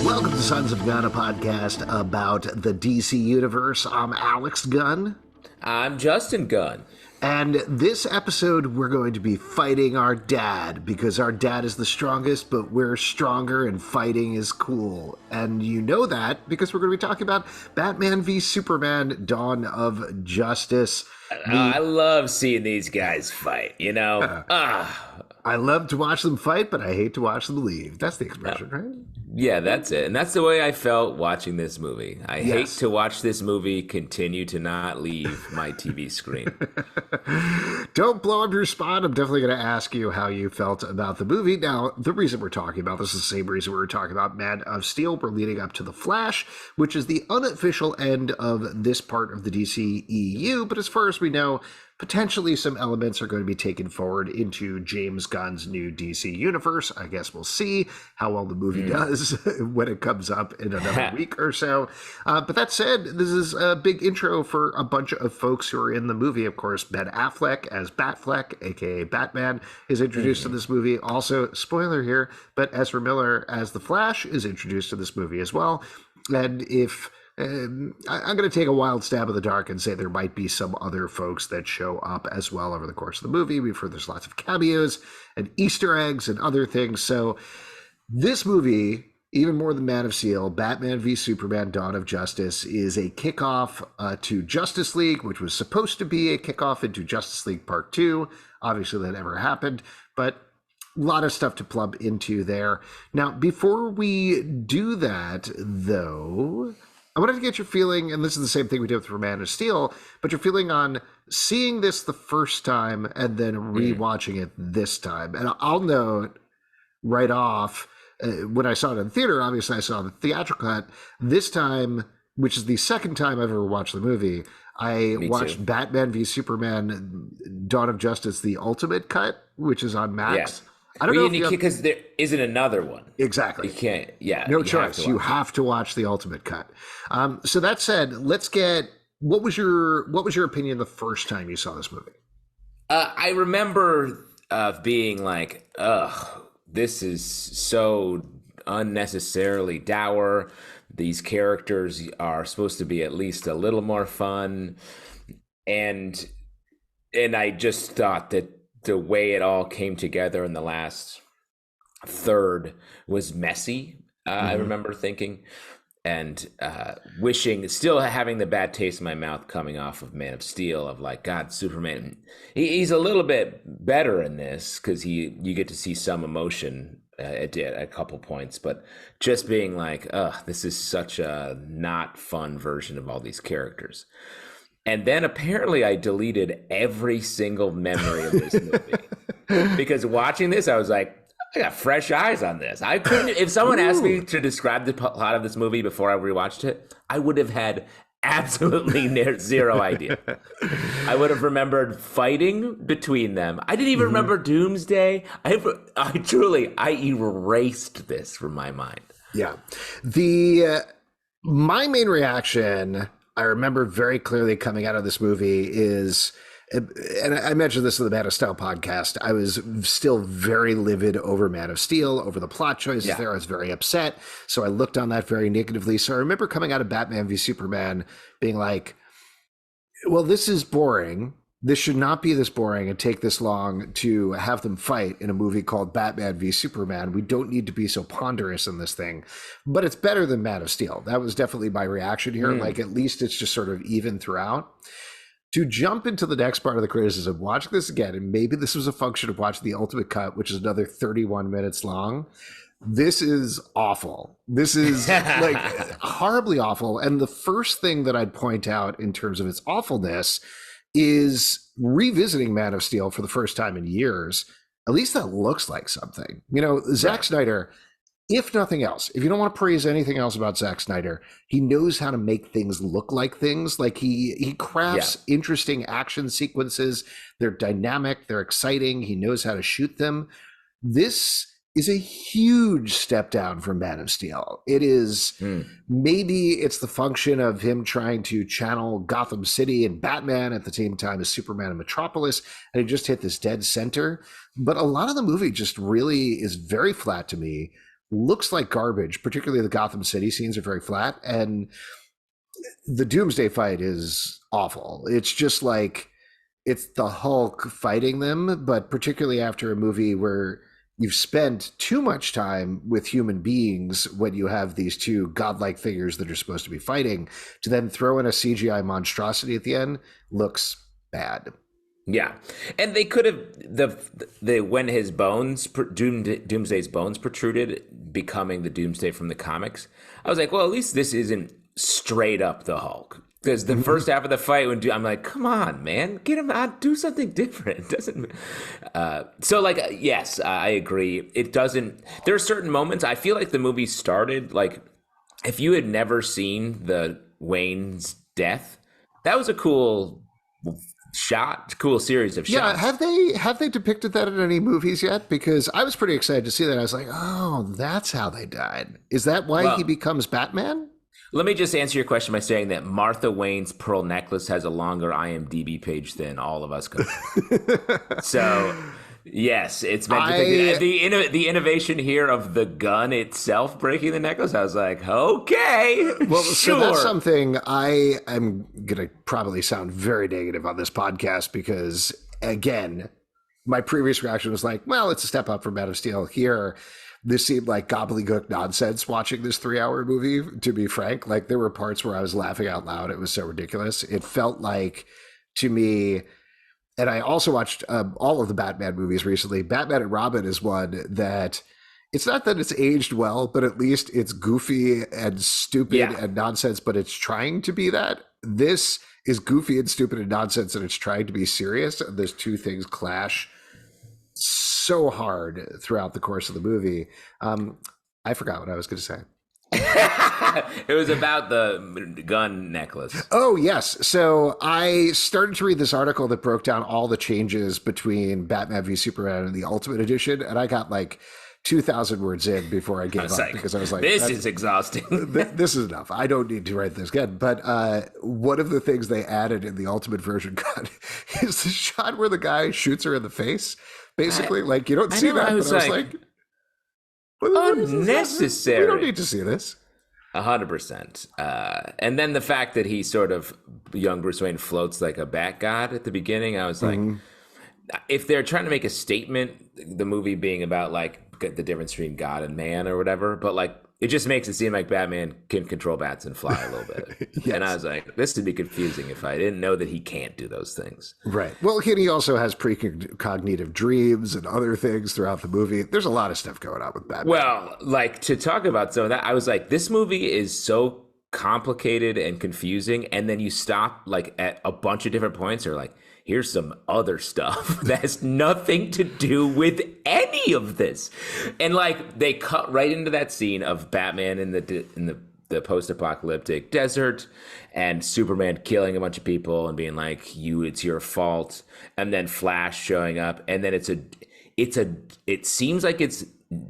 Welcome to Sons of Gun, a podcast about the DC Universe. I'm Alex Gunn. I'm Justin Gunn. And this episode, we're going to be fighting our dad, because our dad is the strongest, but we're stronger and fighting is cool. And you know that because we're going to be talking about Batman v Superman, Dawn of Justice. I love seeing these guys fight, you know? I love to watch them fight, but I hate to watch them leave. That's the expression, right? Yeah, that's it. And that's the way I felt watching this movie. I hate to watch this movie continue to not leave my TV screen. Don't blow up your spot. I'm definitely going to ask you how you felt about the movie. Now, the reason we're talking about this is the same reason we were talking about Man of Steel. We're leading up to The Flash, which is the unofficial end of this part of the DCEU. But as far as we know, potentially some elements are going to be taken forward into James Gunn's new DC universe. I guess we'll see how well the movie does when it comes up in another week or so. But that said, this is a big intro for a bunch of folks who are in the movie. Of course, Ben Affleck as Batfleck, aka Batman, is introduced in this movie. Also, spoiler here, but Ezra Miller as the Flash is introduced in this movie as well. And if I'm going to take a wild stab in the dark and say there might be some other folks that show up as well over the course of the movie. We've heard there's lots of cameos and Easter eggs and other things. So this movie, even more than Man of Steel, Batman v Superman, Dawn of Justice, is a kickoff to Justice League, which was supposed to be a kickoff into Justice League Part 2. Obviously, that never happened, but a lot of stuff to plumb into there. Now, before we do that, though, I wanted to get your feeling, and this is the same thing we did with Man of Steel, but your feeling on seeing this the first time and then rewatching it this time. And I'll note right off, when I saw it in theater, obviously I saw the theatrical cut. This time, which is the second time I've ever watched the movie, I watched Batman v Superman, Dawn of Justice, the Ultimate Cut, which is on Max. Yeah. I don't know because there isn't another one. Exactly. You can't. Yeah. No choice. You have to watch the Ultimate Cut. So that said, let's get what was your opinion the first time you saw this movie? I remember being like, "Ugh, this is so unnecessarily dour. These characters are supposed to be at least a little more fun," and I just thought that the way it all came together in the last third was messy. I remember thinking and wishing, still having the bad taste in my mouth coming off of Man of Steel, of like, God, Superman, he's a little bit better in this because you get to see some emotion at a couple points, but just being like, this is such a not fun version of all these characters. And then apparently I deleted every single memory of this movie because watching this, I was like, I got fresh eyes on this. I couldn't, if someone asked me to describe the plot of this movie before I rewatched it, I would have had absolutely zero idea. I would have remembered fighting between them. I didn't even remember Doomsday. I truly erased this from my mind. Yeah. My main reaction, I remember very clearly coming out of this movie is, and I mentioned this in the Man of Steel podcast, I was still very livid over Man of Steel, over the plot choices there. I was very upset. So I looked on that very negatively. So I remember coming out of Batman v Superman being like, well, this is boring. This should not be this boring and take this long to have them fight in a movie called Batman v Superman. We don't need to be so ponderous in this thing, but it's better than Man of Steel. That was definitely my reaction here. Like, at least it's just sort of even throughout. To jump into the next part of the criticism, watch this again, and maybe this was a function of watching the Ultimate Cut, which is another 31 minutes long. This is awful. This is like horribly awful. And the first thing that I'd point out in terms of its awfulness is revisiting Man of Steel for the first time in years. At least that looks like something. You know, Zack Snyder, if nothing else, if you don't want to praise anything else about Zack Snyder, he knows how to make things look like things. Like he crafts interesting action sequences. They're dynamic. They're exciting. He knows how to shoot them. This is a huge step down from Man of Steel. It is, maybe it's the function of him trying to channel Gotham City and Batman at the same time as Superman and Metropolis, and he just hit this dead center. But a lot of the movie just really is very flat to me. looks like garbage. Particularly the Gotham City scenes are very flat, and the Doomsday fight is awful. It's just like it's the Hulk fighting them, but particularly after a movie where you've spent too much time with human beings when you have these two godlike figures that are supposed to be fighting, to then throw in a CGI monstrosity at the end looks bad. Yeah, and they could have the when his bones, Doomsday's bones protruded, becoming the Doomsday from the comics. I was like, well, at least this isn't straight up the Hulk. Because the first half of the fight, I'm like, come on, man, get him out, do something different. It doesn't. So, like, yes, I agree. It doesn't. There are certain moments. I feel like the movie started like, if you had never seen the Wayne's death, that was a cool shot, cool series of shots. Yeah, have they depicted that in any movies yet? Because I was pretty excited to see that. I was like, oh, that's how they died. Is that why he becomes Batman? Let me just answer your question by saying that Martha Wayne's pearl necklace has a longer IMDb page than all of us combined. So, yes, it's meant to the innovation here of the gun itself breaking the necklace. I was like, okay, well, sure. So that's something I am going to probably sound very negative on this podcast because, again, my previous reaction was like, well, it's a step up from Man of Steel. Here, this seemed like gobbledygook nonsense watching this 3-hour movie, to be frank. Like, there were parts where I was laughing out loud. It was so ridiculous. It felt like, to me, and I also watched all of the Batman movies recently. Batman and Robin is one that, it's not that it's aged well, but at least it's goofy and stupid and nonsense, but it's trying to be that. This is goofy and stupid and nonsense, and it's trying to be serious. And those two things clash so hard throughout the course of the movie. I forgot what I was going to say. It was about the gun necklace. Oh, yes. So I started to read this article that broke down all the changes between Batman v Superman and the Ultimate Edition, and I got like 2,000 words in before I gave up because I was like, this is exhausting. This is enough. I don't need to write this again. But one of the things they added in the Ultimate version cut is the shot where the guy shoots her in the face. Basically, like, you don't see that. I was like, unnecessary. We don't need to see this. 100%. And then the fact that he sort of, young Bruce Wayne floats like a bat god at the beginning, I was like, if they're trying to make a statement, the movie being about like the difference between God and man or whatever, but like, it just makes it seem like Batman can control bats and fly a little bit. Yes. And I was like, this would be confusing if I didn't know that he can't do those things. Right. Well, he also has precognitive dreams and other things throughout the movie. There's a lot of stuff going on with Batman. Well, like, to talk about some of that, I was like, this movie is so complicated and confusing. And then you stop like at a bunch of different points or like, here's some other stuff that has nothing to do with any of this. And like, they cut right into that scene of Batman in the post-apocalyptic desert and Superman killing a bunch of people and being like, it's your fault. And then Flash showing up. And then it seems like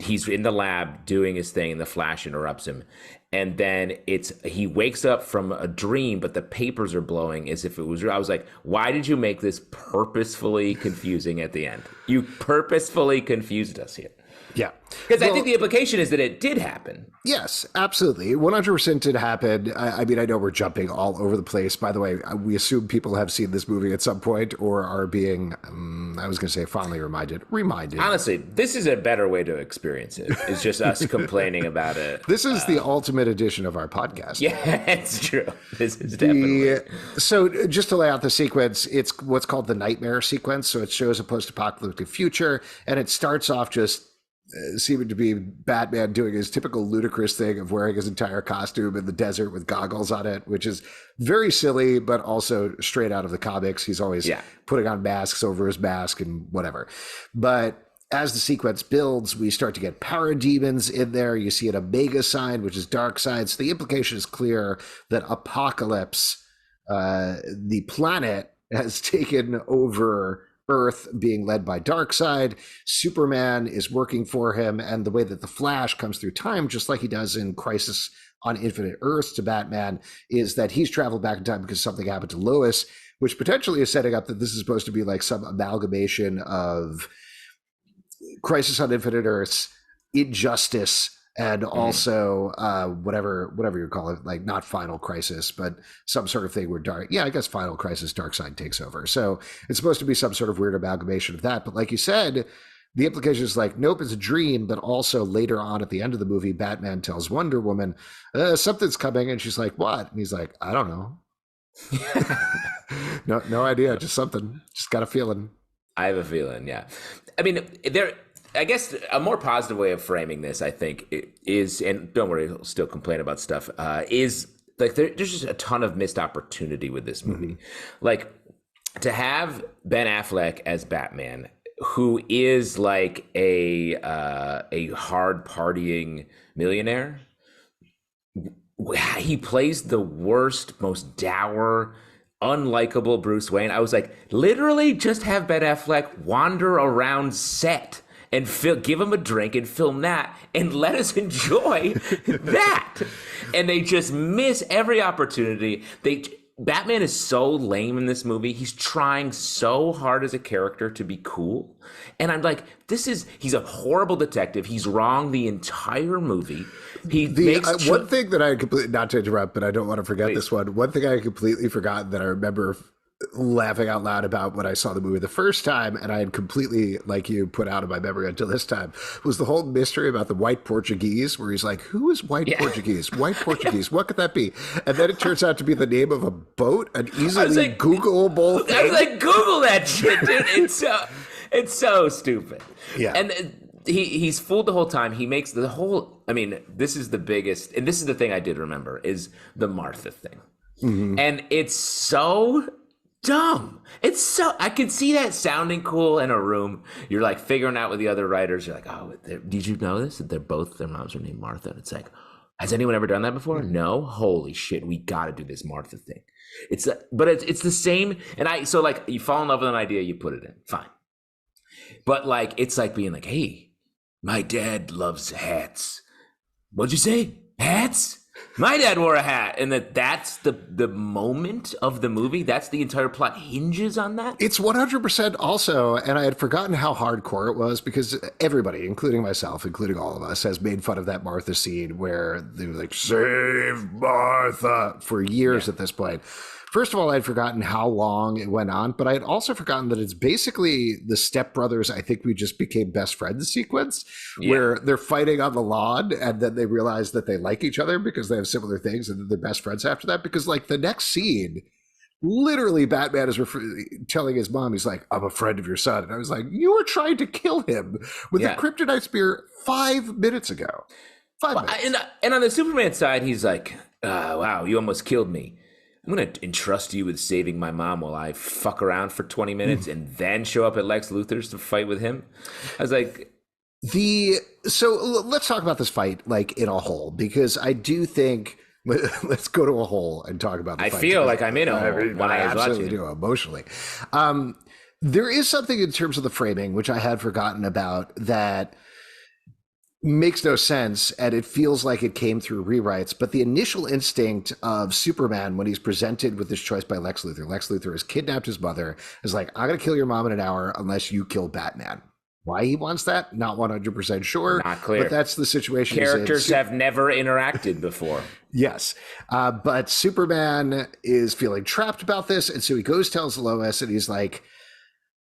he's in the lab doing his thing and the Flash interrupts him. And then he wakes up from a dream, but the papers are blowing as if it was real. I was like, why did you make this purposefully confusing at the end? You purposefully confused us here. Yeah. Because I think the implication is that it did happen. Yes, absolutely. 100% did happen. I mean, I know we're jumping all over the place. By the way, we assume people have seen this movie at some point or are being, I was going to say fondly reminded. Honestly, this is a better way to experience it. It's just us complaining about it. This is the ultimate edition of our podcast. Yeah, it's true. This is definitely. So just to lay out the sequence, it's what's called the nightmare sequence. So it shows a post-apocalyptic future, and it starts off just seeming to be Batman doing his typical ludicrous thing of wearing his entire costume in the desert with goggles on it, which is very silly, but also straight out of the comics. He's always putting on masks over his mask and whatever. But as the sequence builds, we start to get parademons in there. You see an Omega sign, which is Darkseid. So the implication is clear that Apocalypse, the planet, has taken over Earth, being led by Darkseid. Superman is working for him, and the way that the Flash comes through time, just like he does in Crisis on Infinite Earths to Batman, is that he's traveled back in time because something happened to Lois, which potentially is setting up that this is supposed to be like some amalgamation of Crisis on Infinite Earths, Injustice, and also whatever you call it, like not Final Crisis, but some sort of thing where I guess Final Crisis Darkseid takes over. So it's supposed to be some sort of weird amalgamation of that. But like you said, the implication is like, nope, it's a dream. But also later on at the end of the movie, Batman tells Wonder Woman, something's coming. And she's like, what? And he's like, I don't know. No idea. Just something. Just got a feeling. I have a feeling. Yeah. I mean, I guess a more positive way of framing this, I think, is, and don't worry, I'll still complain about stuff, is like there's just a ton of missed opportunity with this movie. Mm-hmm. Like to have Ben Affleck as Batman, who is like a hard partying millionaire. He plays the worst, most dour, unlikable Bruce Wayne. I was like, literally just have Ben Affleck wander around set and give him a drink and film that and let us enjoy that. And they just miss every opportunity. Batman is so lame in this movie. He's trying so hard as a character to be cool. And I'm like, he's a horrible detective. He's wrong the entire movie. One thing that I completely, not to interrupt, but I don't want to forget this one. One thing I completely forgot that I remember laughing out loud about when I saw the movie the first time, and I had completely, like you, put out of my memory until this time, was the whole mystery about the white Portuguese, where he's like, who is white Portuguese? White Portuguese, what could that be? And then it turns out to be the name of a boat, an easily Googleable thing. I was like, Google that shit, dude. It's so stupid. Yeah. And he's fooled the whole time. He makes the whole, I mean, this is the biggest, and this is the thing I did remember, is the Martha thing. Mm-hmm. And it's so dumb. I could see that sounding cool in a room. You're like figuring out with the other writers. You're like, oh, did you know this? That their moms are named Martha. And it's like, has anyone ever done that before? No. Holy shit, we got to do this Martha thing. But it's the same. And so like you fall in love with an idea, you put it in. Fine. But like, it's like being like, hey, my dad loves hats. What'd you say? Hats? My dad wore a hat. And that's the moment of the movie. That's the entire plot hinges on that. It's 100% also, and I had forgotten how hardcore it was, because everybody, including myself, including all of us, has made fun of that Martha scene where they were like, save Martha, for years at this point. First of all, I'd forgotten how long it went on, but I had also forgotten that it's basically the stepbrothers, I think we just became best friends sequence, where they're fighting on the lawn and then they realize that they like each other because they have similar things, and they're best friends after that. Because like the next scene, literally Batman is telling his mom, he's like, I'm a friend of your son. And I was like, you were trying to kill him with a kryptonite spear 5 minutes ago. 5 minutes. And on the Superman side, he's like, wow, you almost killed me. I'm going to entrust you with saving my mom while I fuck around for 20 minutes and then show up at Lex Luthor's to fight with him. I was like... So let's talk about this fight like in a whole, because I do think... Let's go to a hole and talk about the fight. I feel like I'm in a hole when I was absolutely watching do, emotionally. There is something in terms of the framing, which I had forgotten about, that makes no sense, and it feels like it came through rewrites. But the initial instinct of Superman when he's presented with this choice by Lex Luthor has kidnapped his mother, is like, I'm going to kill your mom in an hour unless you kill Batman. Why he wants that, not 100% sure. Not clear. But that's the situation. Characters have never interacted before. Yes. But Superman is feeling trapped about this, and so he goes, tells Lois, and he's like,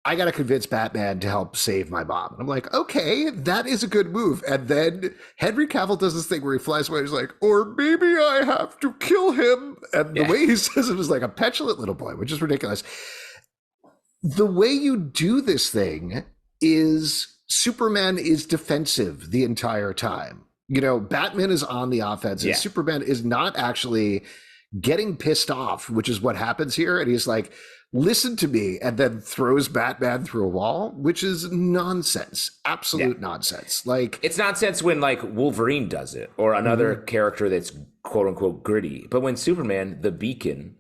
I got to convince Batman to help save my mom. And I'm like, okay, that is a good move. And then Henry Cavill does this thing where he flies away. He's like, or maybe I have to kill him. And the way he says it is like a petulant little boy, which is ridiculous. The way you do this thing is Superman is defensive the entire time. You know, Batman is on the offense, and Superman is not actually getting pissed off, which is what happens here. And he's like, listen to me, and then throws Batman through a wall, which is nonsense. Absolute nonsense. Like, it's nonsense when like Wolverine does it, or another character that's quote unquote gritty. But when Superman, the Beacon,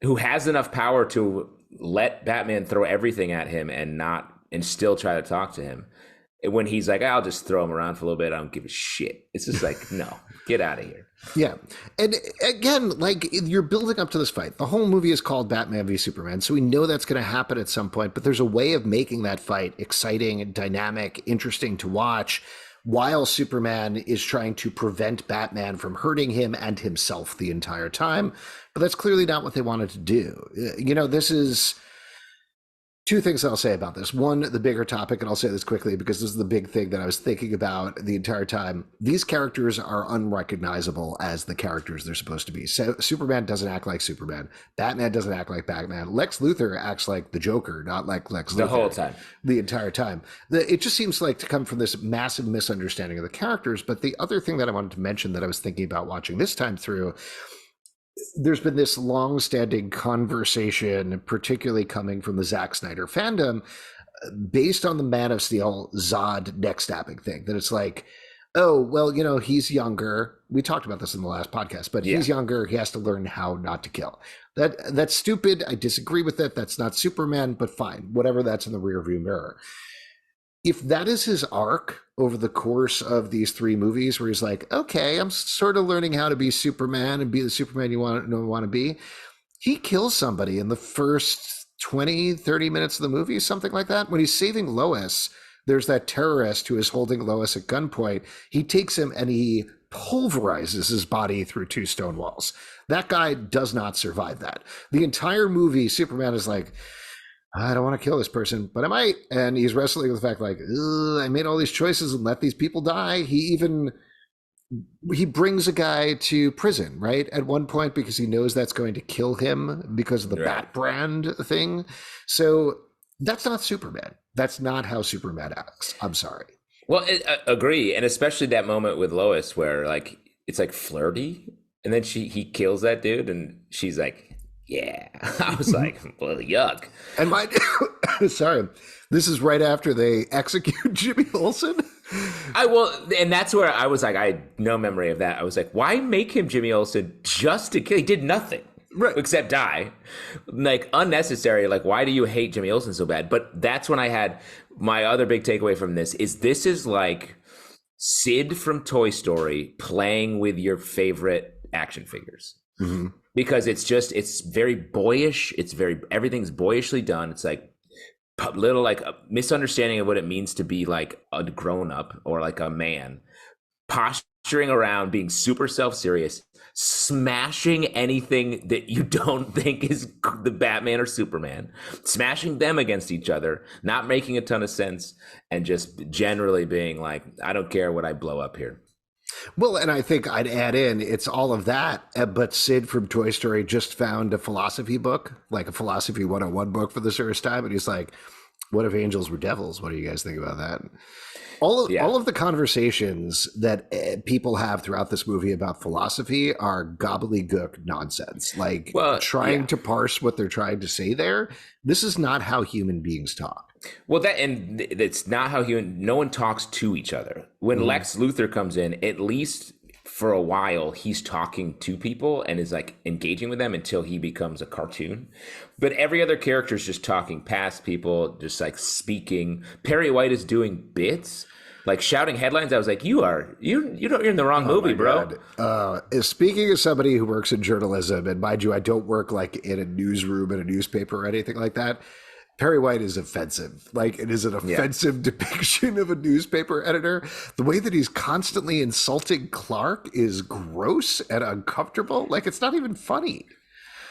who has enough power to let Batman throw everything at him and still try to talk to him, when he's like, I'll just throw him around for a little bit, I don't give a shit. It's just like, no, get out of here. Yeah. And again, like, you're building up to this fight. The whole movie is called Batman v Superman, so we know that's going to happen at some point, but there's a way of making that fight exciting and dynamic, interesting to watch, while Superman is trying to prevent Batman from hurting him and himself the entire time. But that's clearly not what they wanted to do. This is two things I'll say about this. One, the bigger topic, and I'll say this quickly because this is the big thing that I was thinking about the entire time. These characters are unrecognizable as the characters they're supposed to be. So Superman doesn't act like Superman. Batman doesn't act like Batman. Lex Luthor acts like the Joker, not like Lex Luthor. The whole time. The entire time. It just seems like to come from this massive misunderstanding of the characters. But the other thing that I wanted to mention that I was thinking about watching this time through, there's been this long-standing conversation, particularly coming from the Zack Snyder fandom, based on the Man of Steel Zod neck stabbing thing, that it's like, oh, well, he's younger. We talked about this in the last podcast, but he's younger. He has to learn how not to kill. That's stupid. I disagree with it. That's not Superman, but fine. Whatever, that's in the rearview mirror. If that is his arc over the course of these three movies, where he's like, okay, I'm sort of learning how to be Superman and be the Superman you want to be, he kills somebody in the first 20, 30 minutes of the movie, something like that. When he's saving Lois, there's that terrorist who is holding Lois at gunpoint. He takes him and he pulverizes his body through two stone walls. That guy does not survive that. The entire movie, Superman is like, I don't want to kill this person, but I might. And he's wrestling with the fact like, I made all these choices and let these people die. He brings a guy to prison, right? At one point, because he knows that's going to kill him because of the Bat brand thing. So that's not Superman. That's not how Superman acts. I'm sorry. Well, I agree. And especially that moment with Lois where like, it's like flirty. And then he kills that dude and she's like, yeah. I was like, well, yuck. And sorry, this is right after they execute Jimmy Olsen. And that's where I was like, I had no memory of that. I was like, why make him Jimmy Olsen just to kill? He did nothing. Right. Except die. Like, unnecessary. Like, why do you hate Jimmy Olsen so bad? But that's when I had my other big takeaway from this is like Sid from Toy Story playing with your favorite action figures. Mm-hmm. Because it's very boyish. Everything's boyishly done. It's like little like a misunderstanding of what it means to be like a grown up or like a man, posturing around, being super self-serious, smashing anything that you don't think is the Batman or Superman, smashing them against each other, not making a ton of sense, and just generally being like, I don't care what I blow up here. Well, and I think I'd add in, it's all of that, but Sid from Toy Story just found a philosophy book, like a philosophy 101 book for the first time, and he's like, what if angels were devils? What do you guys think about that? All of the conversations that people have throughout this movie about philosophy are gobbledygook nonsense, like trying to parse what they're trying to say there. This is not how human beings talk. Well, it's not how no one talks to each other. When Lex Luthor comes in, at least for a while, he's talking to people and is like engaging with them until he becomes a cartoon. But every other character is just talking past people, just like speaking. Perry White is doing bits, like shouting headlines. I was like, you're in the wrong movie, bro. Speaking as somebody who works in journalism, and mind you, I don't work like in a newsroom in a newspaper or anything like that. Perry White is offensive. Like, it is an offensive depiction of a newspaper editor. The way that he's constantly insulting Clark is gross and uncomfortable. Like, it's not even funny.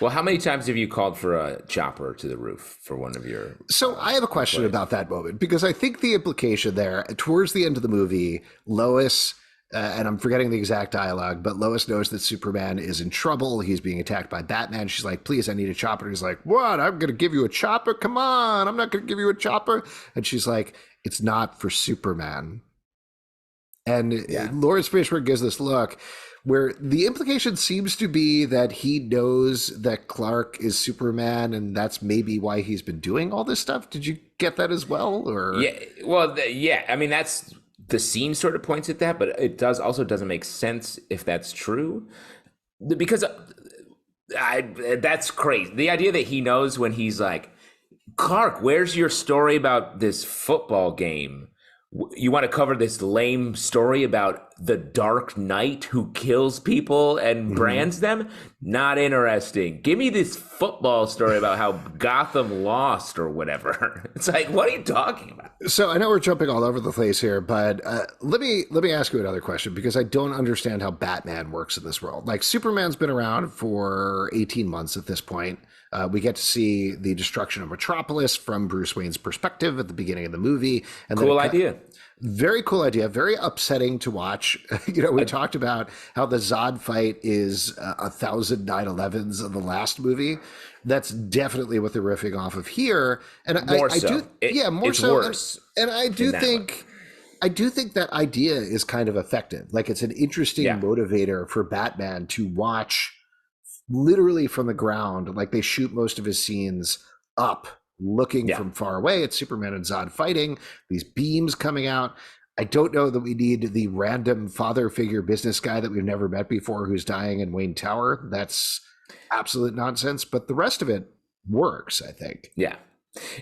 Well, how many times have you called for a chopper to the roof for one of your... So I have a question about that moment, because I think the implication there, towards the end of the movie, Lois... and I'm forgetting the exact dialogue, but Lois knows that Superman is in trouble. He's being attacked by Batman. She's like, please, I need a chopper. And he's like, what? I'm going to give you a chopper? Come on. I'm not going to give you a chopper. And she's like, it's not for Superman. And Lawrence Fishburne gives this look where the implication seems to be that he knows that Clark is Superman, and that's maybe why he's been doing all this stuff. Did you get that as well? Or I mean, that's... The scene sort of points at that, but it doesn't make sense if that's true, because that's crazy. The idea that he knows when he's like, Clark, where's your story about this football game? You want to cover this lame story about the Dark Knight who kills people and brands them. Not interesting. Give me this football story about how Gotham lost or whatever. It's like, what are you talking about? So I know we're jumping all over the place here, but let me ask you another question, because I don't understand how Batman works in this world. Like, Superman's been around for 18 months at this point. We get to see the destruction of Metropolis from Bruce Wayne's perspective at the beginning of the movie. And Cool idea. Very cool idea. Very upsetting to watch. We talked about how the Zod fight is 1,000 9/11s of the last movie. That's definitely what they're riffing off of here. And More I so. do, more It's so. worse And I do think, that idea is kind of effective. Like, it's an interesting motivator for Batman to watch literally from the ground. Like, they shoot most of his scenes up, looking from far away at Superman and Zod fighting, these beams coming out. I don't know that we need the random father figure business guy that we've never met before who's dying in Wayne Tower. That's absolute nonsense, but the rest of it works, I think. Yeah,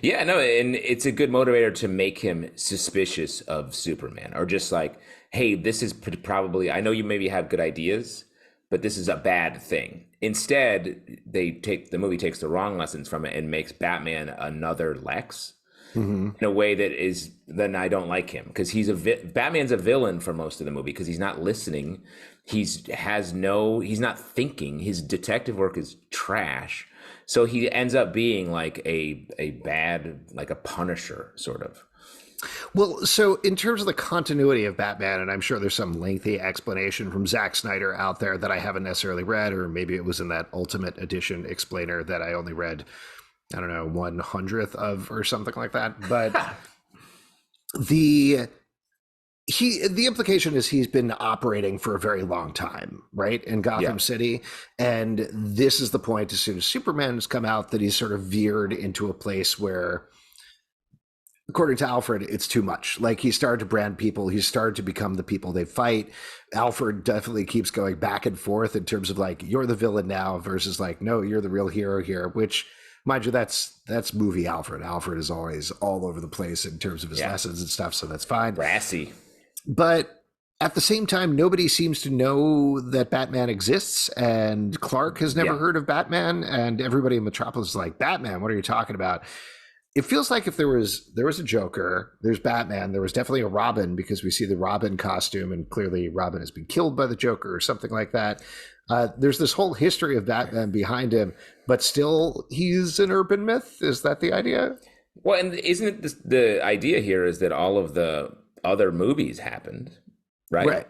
no, and it's a good motivator to make him suspicious of Superman, or just like, hey, this is probably, I know you maybe have good ideas, but this is a bad thing. Instead, the movie takes the wrong lessons from it and makes Batman another Lex in a way that is, then I don't like him, because Batman's a villain for most of the movie because he's not listening. He's not thinking. His detective work is trash. So he ends up being like a bad, like a Punisher sort of. Well, so in terms of the continuity of Batman, and I'm sure there's some lengthy explanation from Zack Snyder out there that I haven't necessarily read, or maybe it was in that Ultimate Edition explainer that I only read, I don't know, 1/100th of or something like that. But the implication is he's been operating for a very long time, right, in Gotham City. And this is the point, as soon as Superman's come out, that he's sort of veered into a place where, according to Alfred, it's too much. Like, he started to brand people. He started to become the people they fight. Alfred definitely keeps going back and forth in terms of like, you're the villain now versus like, no, you're the real hero here, which, mind you, that's movie Alfred. Alfred is always all over the place in terms of his lessons and stuff, so that's fine. Brassy. But at the same time, nobody seems to know that Batman exists, and Clark has never heard of Batman, and everybody in Metropolis is like, Batman, what are you talking about? It feels like if there was a Joker, there's Batman, there was definitely a Robin, because we see the Robin costume, and clearly Robin has been killed by the Joker or something like that. There's this whole history of Batman behind him, but still he's an urban myth. Is that the idea? Well, and isn't it the idea here is that all of the other movies happened, right?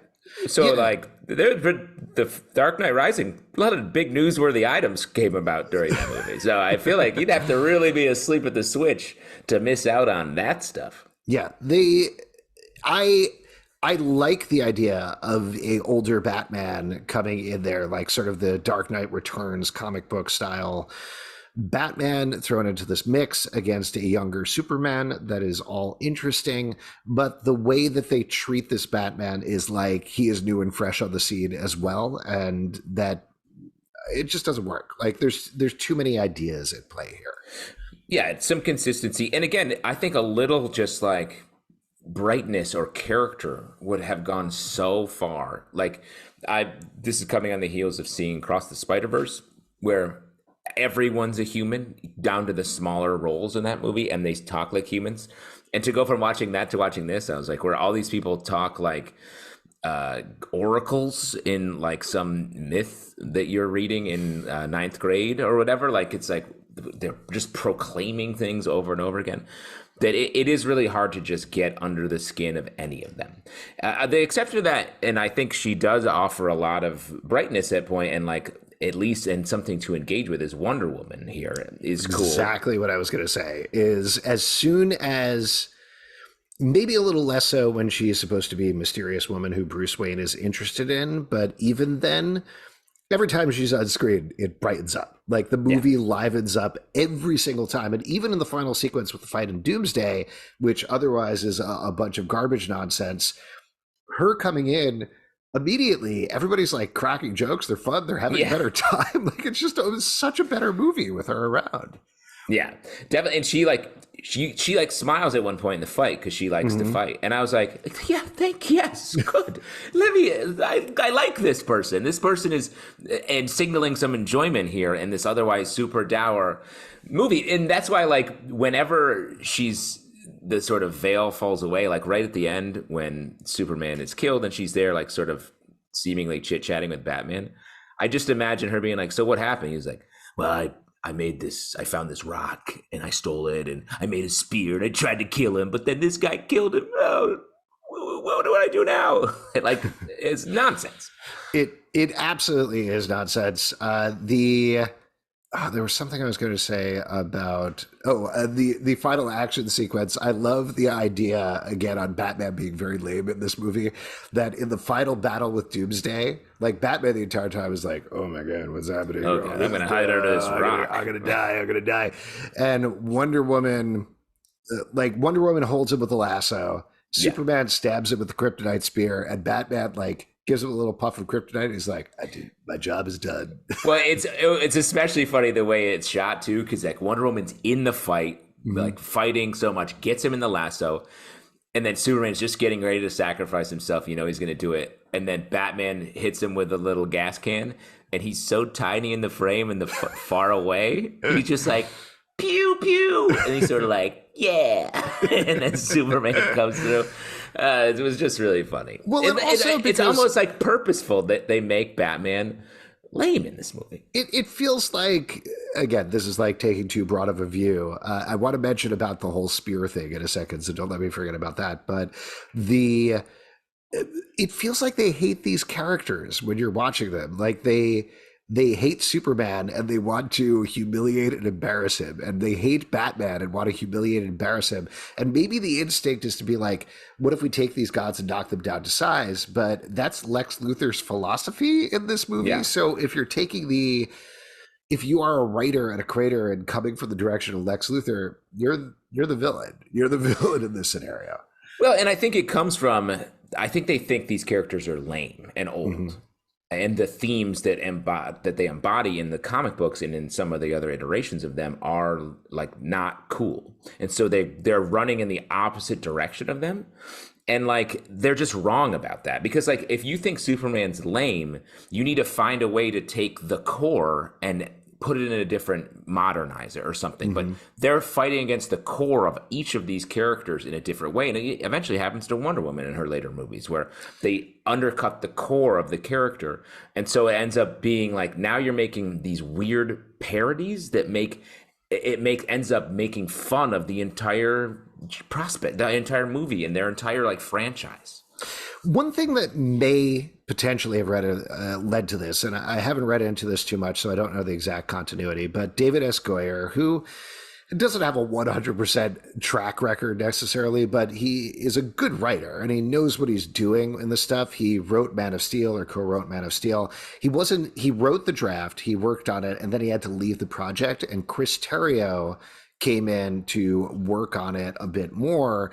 So like the Dark Knight Rising, a lot of big newsworthy items came about during that movie. So I feel like you'd have to really be asleep at the switch to miss out on that stuff. Yeah, I like the idea of a older Batman coming in there, like sort of the Dark Knight Returns comic book style Batman thrown into this mix against a younger Superman. That is all interesting, but the way that they treat this Batman is like he is new and fresh on the scene as well, and that it just doesn't work. Like, there's too many ideas at play here. Yeah, it's some consistency, and again, I think a little just like brightness or character would have gone so far. Like, this is coming on the heels of seeing Across the Spider-Verse, where everyone's a human down to the smaller roles in that movie, and they talk like humans. And to go from watching that to watching this, I was like, where all these people talk like oracles in like some myth that you're reading in ninth grade or whatever. Like, it's like they're just proclaiming things over and over again, that it is really hard to just get under the skin of any of them. The exception to that, and I think she does offer a lot of brightness at point, and like at least and something to engage with, is Wonder Woman here is cool. Exactly what I was going to say is, as soon as, maybe a little less so when she is supposed to be a mysterious woman who Bruce Wayne is interested in, but even then, every time she's on screen, it brightens up. Like, the movie livens up every single time. And even in the final sequence with the fight in Doomsday, which otherwise is a bunch of garbage nonsense, her coming in, immediately everybody's like cracking jokes. They're fun. They're having a better time. Like, it's just, it was such a better movie with her around. Yeah, definitely. And she like smiles at one point in the fight because she likes to fight. And I was like, yeah, yes, good. I like this person. This person is and signaling some enjoyment here in this otherwise super dour movie. And that's why, like, whenever the sort of veil falls away, like right at the end when Superman is killed and she's there, like sort of seemingly chit-chatting with Batman, I just imagine her being like, so what happened? He's like, well, I found this rock and I stole it and I made a spear and I tried to kill him, but then this guy killed him. Oh, what do I do now? Like, it's nonsense. It absolutely is nonsense. There was something I was going to say about the final action sequence. I love the idea again on Batman being very lame in this movie. That in the final battle with Doomsday, like Batman the entire time is like, "Oh my god, what's happening? Okay, I'm going to hide under this rock. I'm going to die." And Wonder Woman holds him with a lasso. Superman stabs him with the kryptonite spear, and Batman like gives him a little puff of kryptonite. He's like, my job is done. Well, it's especially funny the way it's shot too, because like Wonder Woman's in the fight, like fighting so much, gets him in the lasso, and then Superman's just getting ready to sacrifice himself. You know he's going to do it, and then Batman hits him with a little gas can, and he's so tiny in the frame and the far away, he's just like pew pew, and he's sort of like yeah, and then Superman comes through. It was just really funny. Well, it's almost like purposeful that they make Batman lame in this movie. It feels like, again, this is like taking too broad of a view. I want to mention about the whole spear thing in a second, so don't let me forget about that. But it feels like they hate these characters when you're watching them. Like they hate Superman and they want to humiliate and embarrass him. And they hate Batman and want to humiliate and embarrass him. And maybe the instinct is to be like, what if we take these gods and knock them down to size? But that's Lex Luthor's philosophy in this movie. Yeah. So if you're if you are a writer and a creator and coming from the direction of Lex Luthor, you're the villain. You're the villain in this scenario. Well, and I think it comes from, I think they think these characters are lame and old. Mm-hmm. And the themes that they embody in the comic books and in some of the other iterations of them are like not cool. And so they're running in the opposite direction of them. And like, they're just wrong about that, because like, if you think Superman's lame, you need to find a way to take the core and put it in a different modernizer or something. Mm-hmm. But they're fighting against the core of each of these characters in a different way. And it eventually happens to Wonder Woman in her later movies, where they undercut the core of the character. And so it ends up being like, now you're making these weird parodies that ends up making fun of the entire the entire movie and their entire like franchise. One thing that may potentially have led to this, and I haven't read into this too much, so I don't know the exact continuity, but David S. Goyer, who doesn't have a 100% track record necessarily, but he is a good writer and he knows what he's doing in the stuff. He wrote Man of Steel or co-wrote Man of Steel. He wrote the draft, he worked on it, and then he had to leave the project, and Chris Terrio came in to work on it a bit more.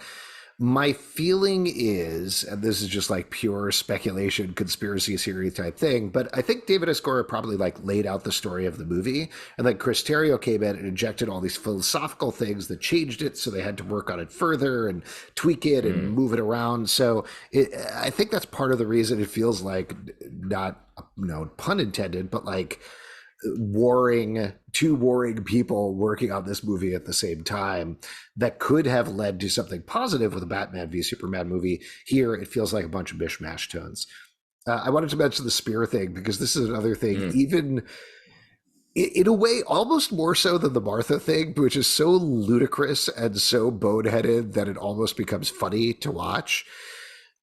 My feeling is, and this is just like pure speculation, conspiracy theory type thing, but I think David S. Goyer probably like laid out the story of the movie, and then Chris Terrio came in and injected all these philosophical things that changed it, so they had to work on it further and tweak it and move it around. So I think that's part of the reason it feels like, not, pun intended, but like two warring people working on this movie at the same time that could have led to something positive with a Batman v Superman movie. Here it feels like a bunch of mishmash tones. I wanted to mention the spear thing because this is another thing, even in a way almost more so than the Martha thing, which is so ludicrous and so boneheaded that it almost becomes funny to watch.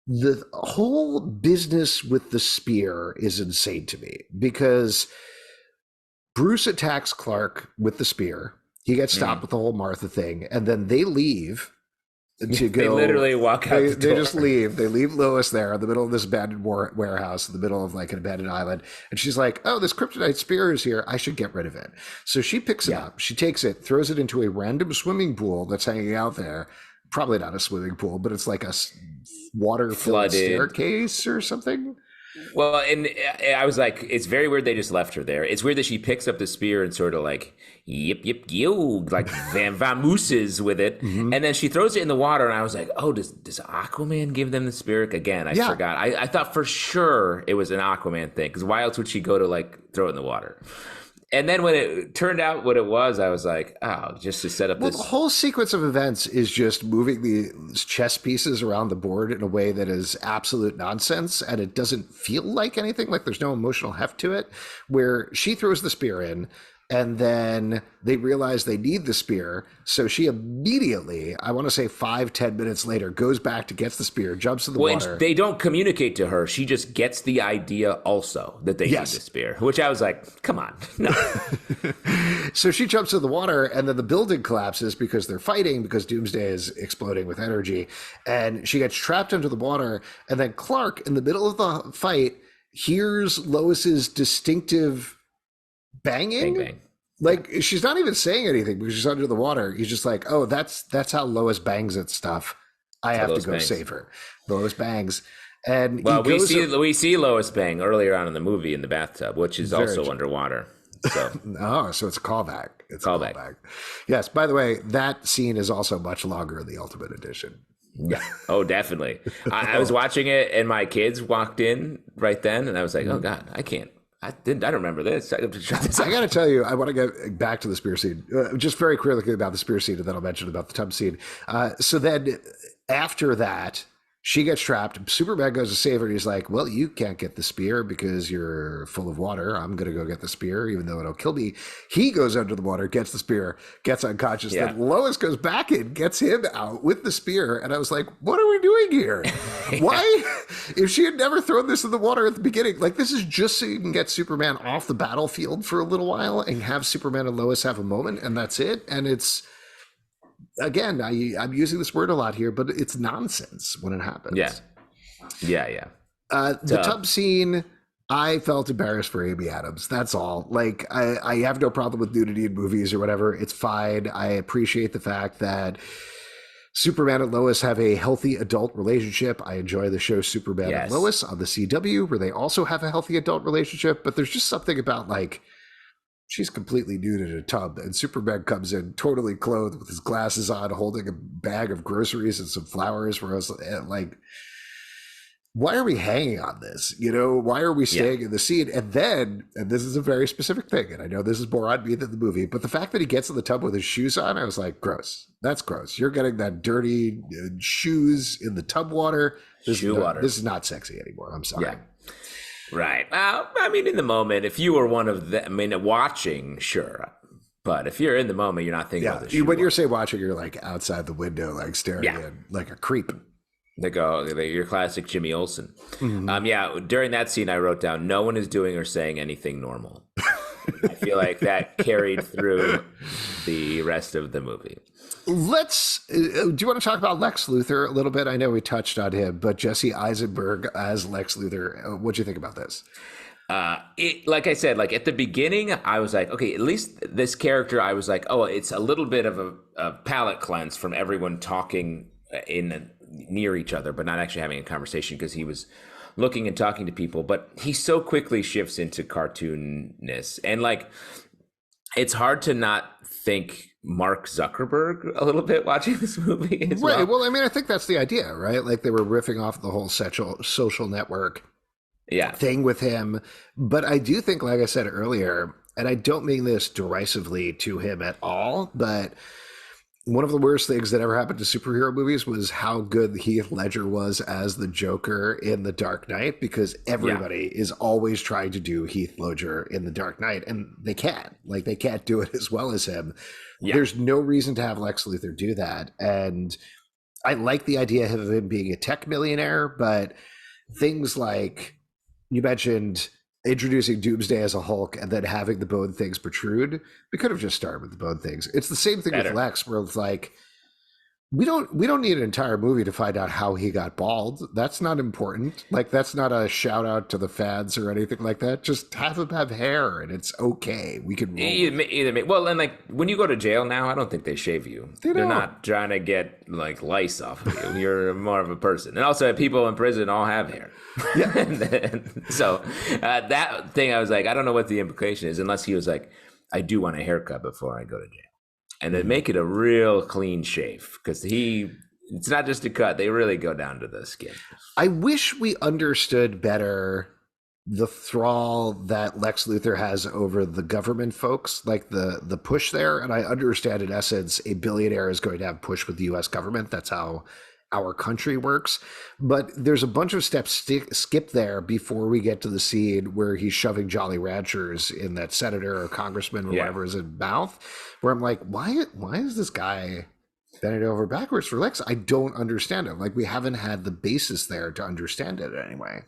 The whole business with the spear is insane to me, because Bruce attacks Clark with the spear. He gets stopped with the whole Martha thing, and then they leave to go. They literally walk out the door. They just leave. They leave Lois there in the middle of this abandoned warehouse, in the middle of like an abandoned island. And she's like, oh, this kryptonite spear is here. I should get rid of it. So she picks it up. She takes it, throws it into a random swimming pool that's hanging out there. Probably not a swimming pool, but it's like a water-filled staircase or something. Well, and I was like, it's very weird they just left her there. It's weird that she picks up the spear and sort of like, yip, yip, yo, like vamooses with it. Hmm. And then she throws it in the water. And I was like, oh, does Aquaman give them the spear? Again, I Yeah. forgot. I thought for sure it was an Aquaman thing because why else would she go to like throw it in the water? And then when it turned out what it was, I was like, oh, just to set up Well, this. the whole sequence of events is just moving the chess pieces around the board in a way that is absolute nonsense, and it doesn't feel like anything. Like there's no emotional heft to it. Where she throws the spear in, and then they realize they need the spear, so she immediately, I want to say 5-10 minutes later, goes back to gets the spear, jumps in the Well, water. and they don't communicate to her. She just gets the idea also that they need the Yes. spear, which I was like, come on. No. So she jumps in the water, and then the building collapses because they're fighting, because Doomsday is exploding with energy. And she gets trapped under the water. And then Clark, in the middle of the fight, hears Lois's distinctive banging. Bang, bang. Like, she's not even saying anything because she's under the water. He's just like, oh, that's how Lois bangs at stuff. I have to Lois go bangs. save her. Lois bangs. And Well, he goes we see Lois Bang earlier on in the movie in the bathtub, which is Very also true. underwater. So Oh, so it's a callback. It's a Callback. callback. Yes. By the way, that scene is also much longer in the Ultimate Edition. yeah, oh, definitely. I was watching it, and my kids walked in right then, and I was like, oh god, I can't. I don't remember this. I have to try this I out. got to tell you, I want to get back to the spear scene. Just very quickly about the spear scene, and then I'll mention about the tub scene. So then after that, she gets trapped. Superman goes to save her. And he's like, well, you can't get the spear because you're full of water. I'm going to go get the spear, even though it'll kill me. He goes under the water, gets the spear, gets unconscious. Yeah. Then Lois goes back in, gets him out with the spear. And I was like, what are we doing here? Why? If she had never thrown this in the water at the beginning, like this is just so you can get Superman off the battlefield for a little while and have Superman and Lois have a moment, and that's it. And it's, again, I'm using this word a lot here, but it's nonsense when it happens. Yeah. The tub scene, I felt embarrassed for Amy Adams. That's all. Like, I have no problem with nudity in movies or whatever. It's fine. I appreciate the fact that Superman and Lois have a healthy adult relationship. I enjoy the show Superman Yes. and Lois on the CW, where they also have a healthy adult relationship. But there's just something about, like, she's completely nude in a tub, and Superman comes in totally clothed with his glasses on, holding a bag of groceries and some flowers. Where I was like, why are we hanging on this? You know, why are we staying in the scene? And then, and this is a very specific thing, and I know this is more on me than the movie, but the fact that he gets in the tub with his shoes on, I was like, gross. That's gross. You're getting that dirty shoes in the tub water. This is not sexy anymore. I'm sorry. Yeah. Right. Well, I mean, in the moment, if you were one of them, I mean, watching, sure. But if you're in the moment, you're not thinking about the shoe. When you're say watching, you're like outside the window, like staring in like a creep. Your classic Jimmy Olsen. Mm-hmm. During that scene, I wrote down, no one is doing or saying anything normal. I feel like that carried through the rest of the movie. Do you want to talk about Lex Luthor a little bit? I know we touched on him, but Jesse Eisenberg as Lex Luthor, what do you think about this? Like I said, like at the beginning, I was like, okay, at least this character, I was like, oh, it's a little bit of a palate cleanse from everyone talking near each other, but not actually having a conversation, because he was looking and talking to people. But he so quickly shifts into cartoonness, and like it's hard to not think Mark Zuckerberg a little bit watching this movie as right. Well, I mean, I think that's the idea, right? Like they were riffing off the whole social network thing with him. But I do think, like I said earlier, and I don't mean this derisively to him at all, but one of the worst things that ever happened to superhero movies was how good Heath Ledger was as the Joker in The Dark Knight, because everybody is always trying to do Heath Ledger in The Dark Knight, and they can't. Like, they can't do it as well as him. Yeah. There's no reason to have Lex Luthor do that. And I like the idea of him being a tech millionaire, but things like you mentioned introducing Doomsday as a Hulk and then having the bone things protrude, we could have just started with the bone things. It's the same thing with Lex, where it's like, we don't need an entire movie to find out how he got bald. That's not important. Like, that's not a shout out to the fads or anything like that. Just have him have hair and it's okay. We can roll with it. Well, and like when you go to jail now, I don't think they shave you. They They're don't. not trying to get like lice off of you. You're more of a person. And also, people in prison all have hair. Yeah. So that thing, I was like, I don't know what the implication is, unless he was like, I do want a haircut before I go to jail. And then make it a real clean shave, because it's not just a cut. They really go down to the skin. I wish we understood better the thrall that Lex Luthor has over the government folks, like the push there. And I understand, in essence, a billionaire is going to have push with the U.S. government. That's how our country works. But there's a bunch of steps skip there before we get to the scene where he's shoving Jolly Ranchers in that senator or congressman or whatever is in mouth, where I'm like, why is this guy bending over backwards for Lex? I don't understand it. Like, we haven't had the basis there to understand it anyway.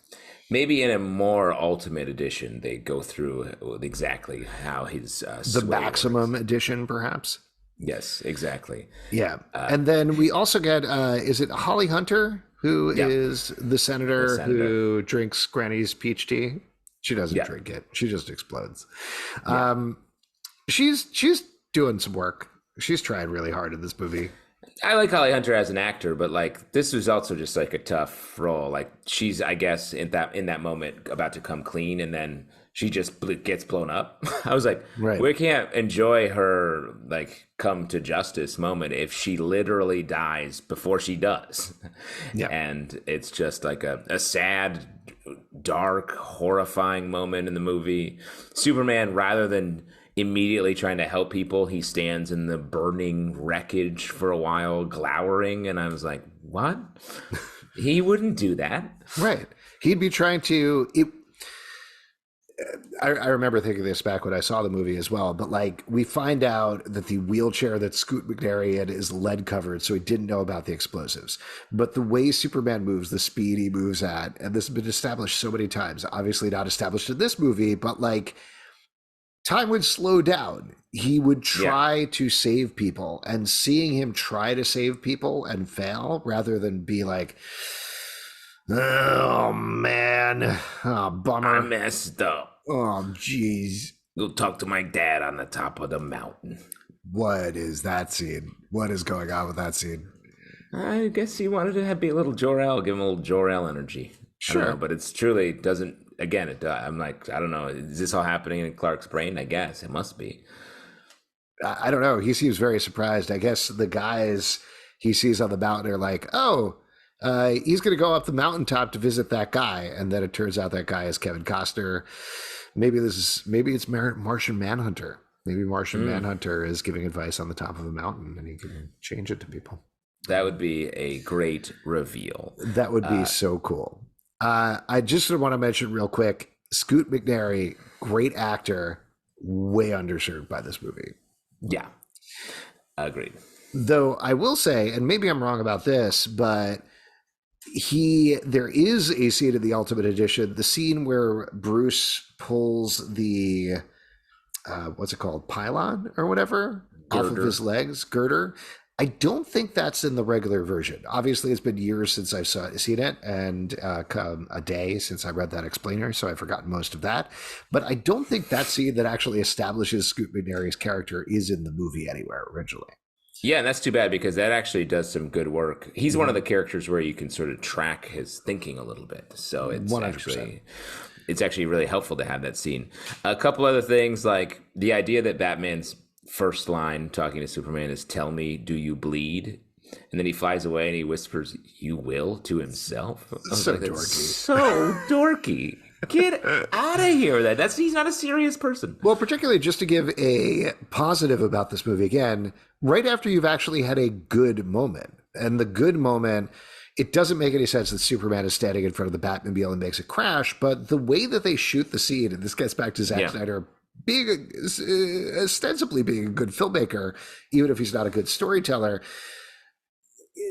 Maybe in a more ultimate edition, they go through exactly how his the maximum edition, perhaps. Yes, exactly. Yeah. And then we also get, is it Holly Hunter, who is the senator who drinks Granny's peach tea? She doesn't drink it. She just explodes. She's doing some work. She's tried really hard in this movie. I like Holly Hunter as an actor, but like this was also just like a tough role. Like she's, I guess, in that moment about to come clean, and then she just gets blown up. I was like, we can't enjoy her like come to justice moment if she literally dies before she does. Yeah. And it's just like a sad, dark, horrifying moment in the movie. Superman, rather than immediately trying to help people, he stands in the burning wreckage for a while, glowering. And I was like, what? He wouldn't do that. Right. He'd be trying to... I remember thinking this back when I saw the movie as well, but like we find out that the wheelchair that Scoot McNairy had is lead covered, so he didn't know about the explosives. But the way Superman moves, the speed he moves at, and this has been established so many times, obviously not established in this movie, but like time would slow down. He would try to save people, and seeing him try to save people and fail rather than be like, oh man, oh bummer, I messed up. Oh, jeez. Go talk to my dad on the top of the mountain. What is that scene? What is going on with that scene? I guess he wanted to be a little Jor-El, give him a little Jor-El energy. Sure. But it's truly doesn't, again, I'm like, I don't know. Is this all happening in Clark's brain? I guess it must be. I don't know. He seems very surprised. I guess the guys he sees on the mountain are like, oh, he's going to go up the mountaintop to visit that guy. And then it turns out that guy is Kevin Costner. Maybe it's Martian Manhunter. Maybe Martian Manhunter is giving advice on the top of a mountain and he can change it to people. That would be a great reveal. That would be so cool. I just want to mention real quick, Scoot McNairy, great actor, way underserved by this movie. Yeah, agreed. Though I will say, and maybe I'm wrong about this, but there is a scene in the Ultimate Edition, the scene where Bruce pulls the what's it called, pylon or whatever, off of his legs, girder. I don't think that's in the regular version. Obviously, it's been years since I've seen it, and a day since I read that explainer, so I've forgotten most of that. But I don't think that scene that actually establishes Scoot McNairy's character is in the movie anywhere originally. Yeah, and that's too bad because that actually does some good work. He's one of the characters where you can sort of track his thinking a little bit. So it's 100%. It's actually really helpful to have that scene. A couple other things, like the idea that Batman's first line talking to Superman is, "Tell me, do you bleed?" And then he flies away and he whispers, "You will," to himself. So like, dorky. So dorky. Get out of here with that. He's not a serious person. Well, particularly just to give a positive about this movie again, right after you've actually had a good moment. And the good moment, it doesn't make any sense that Superman is standing in front of the Batmobile and makes it crash, but the way that they shoot the scene, and this gets back to Zack Snyder being ostensibly being a good filmmaker, even if he's not a good storyteller.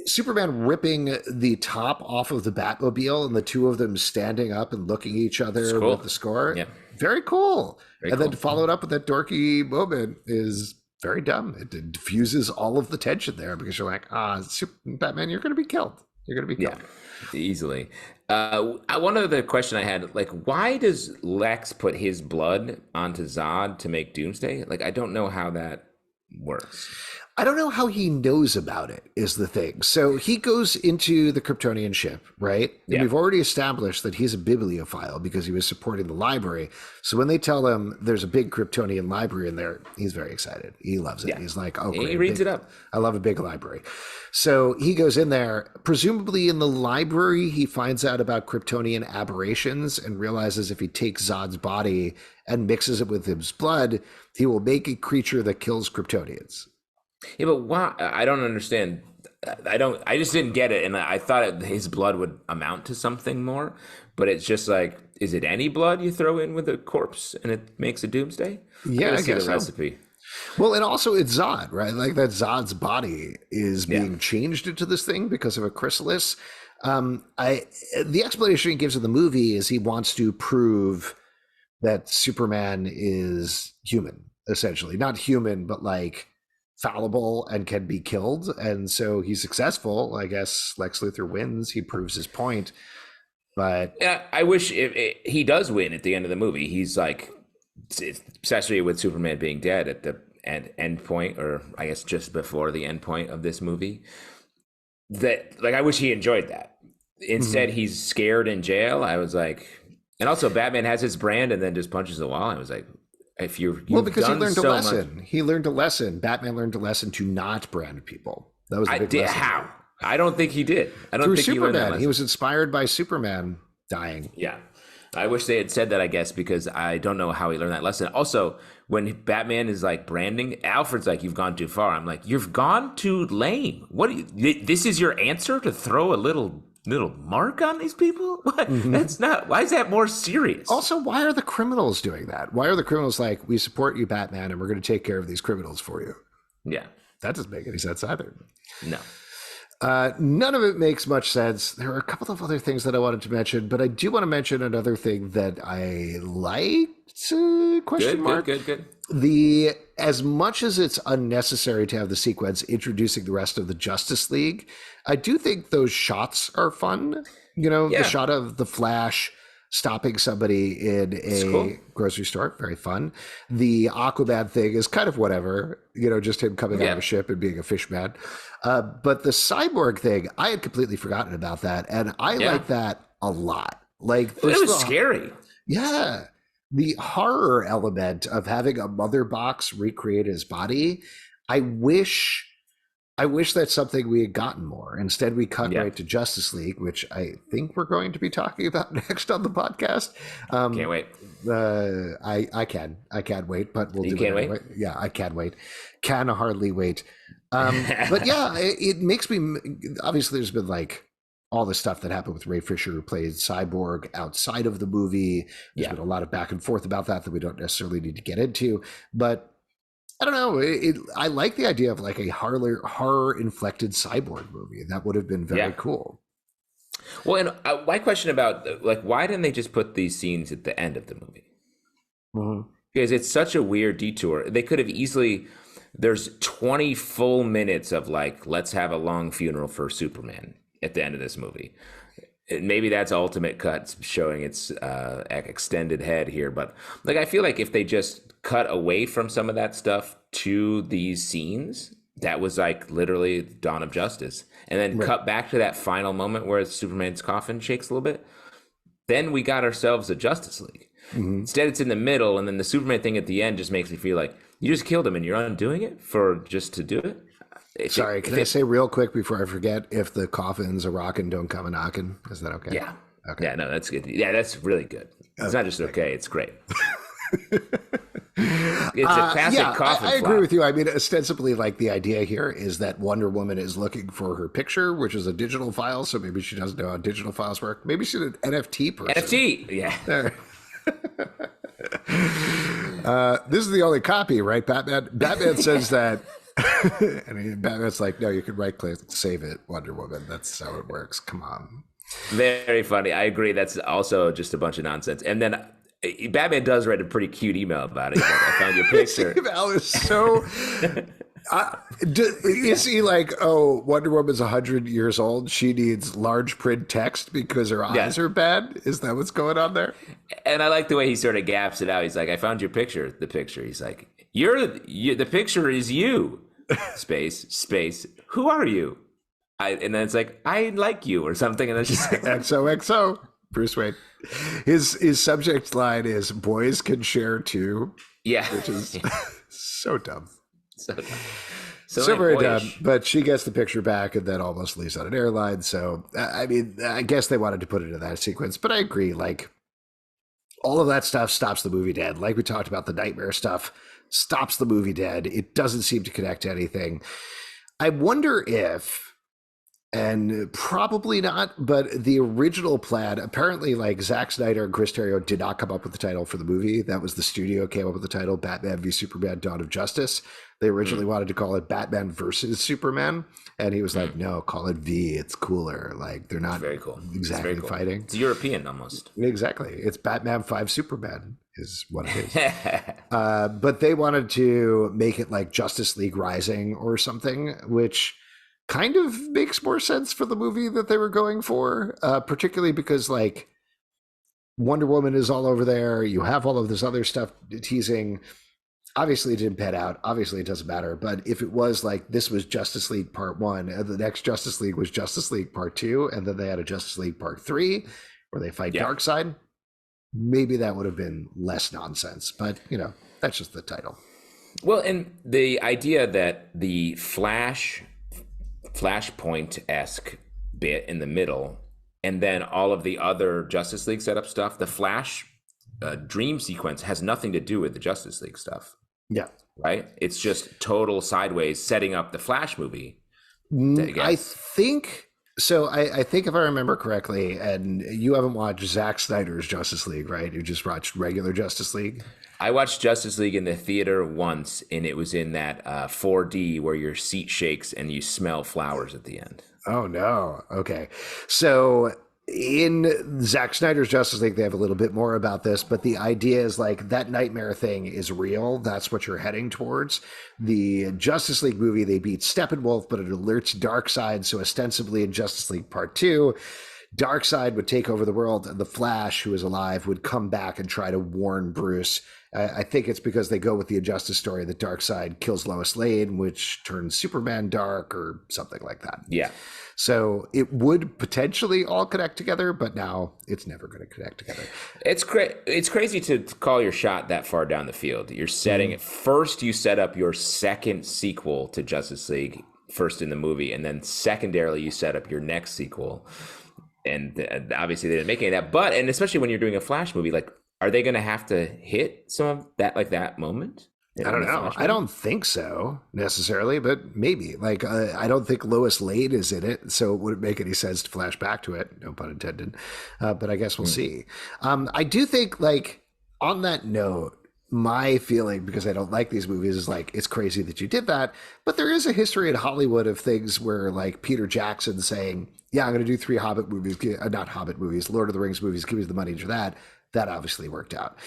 Superman ripping the top off of the Batmobile and the two of them standing up and looking at each other with the score. Yeah. Very cool. Then followed up with that dorky moment is very dumb. It diffuses all of the tension there because you're like, Batman, you're going to be killed. You're going to be killed. Yeah, easily. One other question I had, like, why does Lex put his blood onto Zod to make Doomsday? Like, I don't know how that works. I don't know how he knows about it is the thing. So he goes into the Kryptonian ship, right? And Yeah. we've already established that he's a bibliophile because he was supporting the library. So when they tell him there's a big Kryptonian library in there, he's very excited. He loves it. Yeah. He's like, oh, great. He reads it up. I love a big library. So he goes in there. Presumably in the library, he finds out about Kryptonian aberrations and realizes if he takes Zod's body and mixes it with his blood, he will make a creature that kills Kryptonians. Yeah, but why? I don't understand. I just didn't get it. And I thought his blood would amount to something more. But it's just like, is it any blood you throw in with a corpse and it makes a Doomsday? Yeah, I guess the recipe. Well, and also it's Zod, right? Like that Zod's body is being changed into this thing because of a chrysalis. The explanation he gives in the movie is he wants to prove that Superman is human, essentially. Not human, but like fallible and can be killed. And so he's successful. I guess Lex Luthor wins. He proves his point. But yeah, I wish he does win at the end of the movie. He's like, especially with Superman being dead at the end point, or I guess just before the end point of this movie, that like I wish he enjoyed that. Instead, he's scared in jail. I was like, and also Batman has his brand and then just punches the wall. I was like, if you've because he learned so a lesson. much. He learned a lesson. Batman learned a lesson to not brand people. That was a big lesson. How? I don't think he did. I don't Through think he learned that Superman. lesson. He was inspired by Superman dying. Yeah. I wish they had said that, I guess, because I don't know how he learned that lesson. Also, when Batman is like branding, Alfred's like, you've gone too far. I'm like, you've gone too lame. What? This is your answer to throw a little mark on these people? What? That's not. Why is that more serious? Also, why are the criminals doing that? Why are the criminals like, we support you, Batman, and we're going to take care of these criminals for you? Yeah. That doesn't make any sense either. No. None of it makes much sense. There are a couple of other things that I wanted to mention, but I do want to mention another thing that I liked. Question mark. Good. As much as it's unnecessary to have the sequence introducing the rest of the Justice League, I do think those shots are fun. You know, the shot of the Flash stopping somebody in a grocery store, very fun. The Aquaman thing is kind of whatever, you know, just him coming out of a ship and being a fish man. But the cyborg thing, I had completely forgotten about that, and I like that a lot. Like, it was scary. Yeah. The horror element of having a mother box recreate his body, I wish that's something we had gotten more. Instead, we cut right to Justice League, which I think we're going to be talking about next on the podcast. Can't wait. I can't wait, but we'll do it anyway. Wait? Yeah, I can't wait. Can hardly wait. But yeah, it makes me, obviously there's been like all the stuff that happened with Ray Fisher, who played Cyborg outside of the movie. There's been a lot of back and forth about that we don't necessarily need to get into. But I don't know. I like the idea of like a horror-inflected cyborg movie. That would have been very cool. Well, and my question about like, why didn't they just put these scenes at the end of the movie? Mm-hmm. Because it's such a weird detour. They could have easily. There's 20 full minutes of like, let's have a long funeral for Superman at the end of this movie. Maybe that's ultimate cut showing its extended head here, but like I feel like if they just cut away from some of that stuff to these scenes, that was like literally Dawn of Justice, and then cut back to that final moment where Superman's coffin shakes a little bit, then we got ourselves a Justice League. Mm-hmm. Instead, it's in the middle, and then the Superman thing at the end just makes me feel like you just killed him and you're undoing it for just to do it. Sorry, can I say real quick before I forget, if the coffin's a rockin', don't come a knockin'? Is that okay? Yeah. Okay. Yeah, no, that's good. Yeah, that's really good. It's not just okay, it's great. It's a classic coffin I agree with you. I mean, ostensibly, like the idea here is that Wonder Woman is looking for her picture, which is a digital file, so maybe she doesn't know how digital files work. Maybe she's an NFT person. NFT, yeah. This is the only copy, right? Batman says that. And Batman's like, no, you can right click, save it, Wonder Woman. That's how it works. Come on. Very funny. I agree. That's also just a bunch of nonsense. And then Batman does write a pretty cute email about it. He's like, I found your picture. Email is so. Is he like, oh, Wonder Woman's 100 years old? She needs large print text because her eyes are bad? Is that what's going on there? And I like the way he sort of gaps it out. He's like, I found your picture. The picture. He's like, the picture is you. Space. Who are you? And then it's like, I like you or something. And then just like, XOXO. Bruce Wayne. His subject line is boys can share too. Yeah. Which is so dumb. So very dumb. But she gets the picture back and then almost leaves on an airline. So, I mean, I guess they wanted to put it in that sequence. But I agree. Like, all of that stuff stops the movie dead. Like we talked about, the nightmare stuff stops the movie dead. It doesn't seem to connect to anything. I wonder if, and probably not, but the original plan, apparently like Zack Snyder and Chris Terrio did not come up with the title for the movie. That was the studio came up with the title, Batman v Superman Dawn of Justice. They originally wanted to call it Batman versus Superman. And he was like, no, call it V. It's cooler. Like they're not very cool. Exactly cool. Fighting. It's European almost. Exactly. It's Batman 5 Superman is what it is. But they wanted to make it like Justice League Rising or something, which kind of makes more sense for the movie that they were going for, particularly because like Wonder Woman is all over there. You have all of this other stuff teasing. Obviously, it didn't pan out. Obviously, it doesn't matter. But if it was like this was Justice League Part 1, and the next Justice League was Justice League Part 2, and then they had a Justice League Part 3 where they fight Darkseid, maybe that would have been less nonsense. But, you know, that's just the title. Well, and the idea that the Flashpoint-esque bit in the middle, and then all of the other Justice League setup stuff, the Flash dream sequence has nothing to do with the Justice League stuff. Yeah. Right? It's just total sideways setting up the Flash movie. I think so. I think if I remember correctly, and you haven't watched Zack Snyder's Justice League, right? You just watched regular Justice League. I watched Justice League in the theater once, and it was in that 4D where your seat shakes and you smell flowers at the end. Oh, no. Okay. So in Zack Snyder's Justice League, they have a little bit more about this, but the idea is like that nightmare thing is real. That's what you're heading towards. The Justice League movie, they beat Steppenwolf, but it alerts Darkseid. So ostensibly in Justice League Part 2, Darkseid would take over the world, and the Flash, who is alive, would come back and try to warn Bruce. I think it's because they go with the Injustice story that Darkseid kills Lois Lane, which turns Superman dark or something like that. Yeah. So it would potentially all connect together, but now it's never going to connect together. It's crazy to call your shot that far down the field. You're setting it first. You set up your second sequel to Justice League first in the movie, and then secondarily you set up your next sequel. And obviously they didn't make any of that. But, and especially when you're doing a Flash movie, like, are they going to have to hit some of that, like that moment? I don't know. I don't think so necessarily, but maybe. Like, I don't think Lois Lane is in it, so it wouldn't make any sense to flash back to it. No pun intended. But I guess we'll see. I do think, like, on that note, my feeling, because I don't like these movies, is like, it's crazy that you did that. But there is a history in Hollywood of things where, like, Peter Jackson saying, yeah, I'm going to do 3 Hobbit movies, not Hobbit movies, Lord of the Rings movies, give me the money to that. That obviously worked out.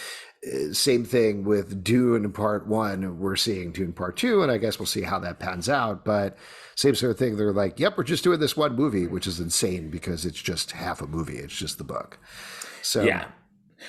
Same thing with Dune Part 1. We're seeing Dune Part 2, and I guess we'll see how that pans out. But same sort of thing. They're like, yep, we're just doing this one movie, which is insane because it's just half a movie. It's just the book. So yeah.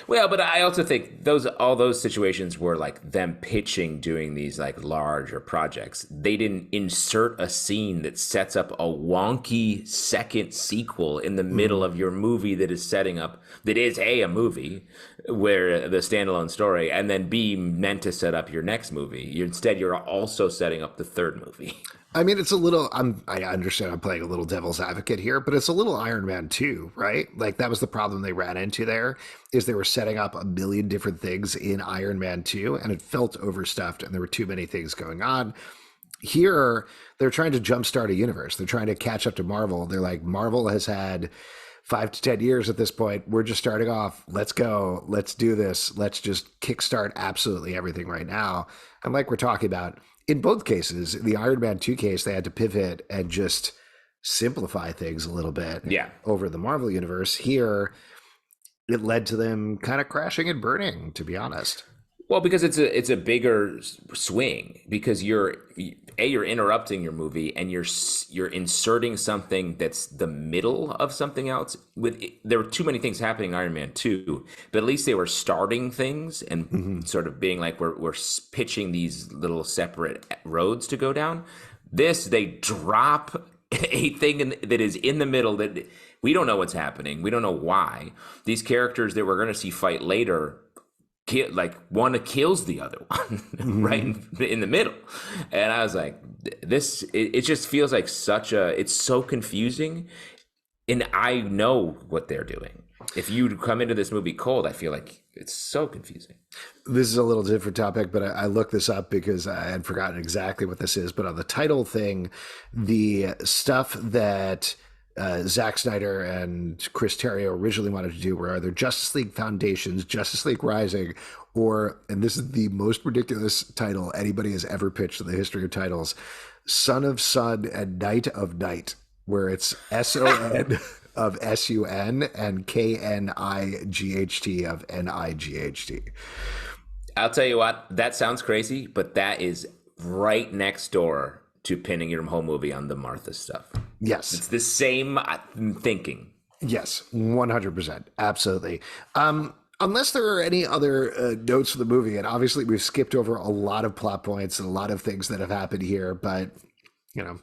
Well, but I also think all those situations were like them pitching doing these like larger projects. They didn't insert a scene that sets up a wonky second sequel in the middle of your movie that is setting up, that is a movie where the standalone story, and then B, meant to set up your next movie. Instead, you're also setting up the third movie. I mean, it's a little, I understand I'm playing a little devil's advocate here, but it's a little Iron Man 2, right? Like that was the problem they ran into there, is they were setting up a million different things in Iron Man 2, and it felt overstuffed, and there were too many things going on. Here, they're trying to jumpstart a universe. They're trying to catch up to Marvel. They're like, Marvel has had 5 to 10 years at this point. We're just starting off. Let's go. Let's do this. Let's just kickstart absolutely everything right now. And like we're talking about, in both cases, the Iron Man 2 case, they had to pivot and just simplify things a little bit over the Marvel universe. Here, it led to them kind of crashing and burning, to be honest. Well, because it's a bigger swing because you're interrupting your movie and you're inserting something that's the middle of something else. There were too many things happening in Iron Man 2, but at least they were starting things and sort of being like we're pitching these little separate roads to go down. This, they drop a thing that is in the middle that we don't know what's happening. We don't know why. These characters that we're going to see fight later, like one kills the other one right in the middle. And I was like, it just feels like it's so confusing. And I know what they're doing. If you come into this movie cold, I feel like it's so confusing. This is a little different topic, but I looked this up because I had forgotten exactly what this is. But on the title thing, the stuff that Zack Snyder and Chris Terrio originally wanted to do were either Justice League Foundations, Justice League Rising, or, and this is the most ridiculous title anybody has ever pitched in the history of titles, Son of Sun and Night of Night, where it's SON of SUN and KNIGHT of NIGHT. I'll tell you what, that sounds crazy, but that is right next door to pinning your whole movie on the Martha stuff. Yes. It's the same thinking. Yes, 100%. Absolutely. Unless there are any other notes for the movie, and obviously we've skipped over a lot of plot points and a lot of things that have happened here, but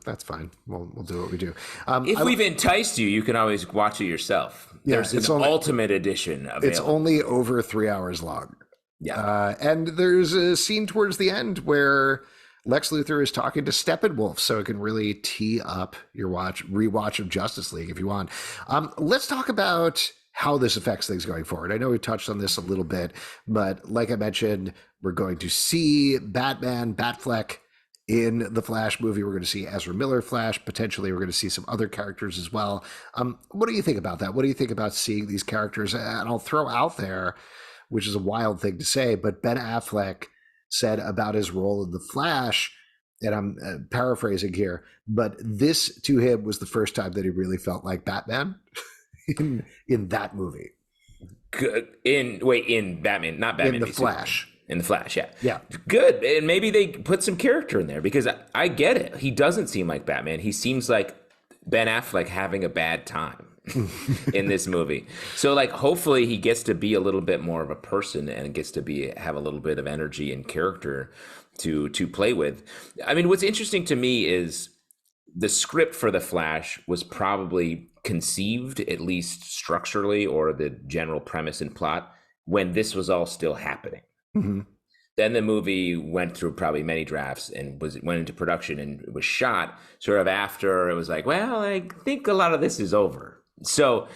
that's fine. We'll do what we do. If we've enticed you, you can always watch it yourself. There's an ultimate edition available. It's only over 3 hours long. Yeah. And there's a scene towards the end where Lex Luthor is talking to Steppenwolf, so it can really tee up your rewatch of Justice League if you want. Let's talk about how this affects things going forward. I know we touched on this a little bit, but like I mentioned, we're going to see Batfleck in the Flash movie. We're going to see Ezra Miller Flash. Potentially, we're going to see some other characters as well. What do you think about that? What do you think about seeing these characters? And I'll throw out there, which is a wild thing to say, but Ben Affleck said about his role in the Flash, and I'm paraphrasing here, but this to him was the first time that he really felt like Batman in that movie. In Batman, not Batman. In the Flash. In the Flash, yeah. Yeah. Good. And maybe they put some character in there because I get it. He doesn't seem like Batman. He seems like Ben Affleck having a bad time in this movie. So like hopefully he gets to be a little bit more of a person and gets to have a little bit of energy and character to play with. I mean, what's interesting to me is the script for the Flash was probably conceived, at least structurally, or the general premise and plot, when this was all still happening. Mm-hmm. Then the movie went through probably many drafts and went into production and was shot sort of after it was like, well, I think a lot of this is over. So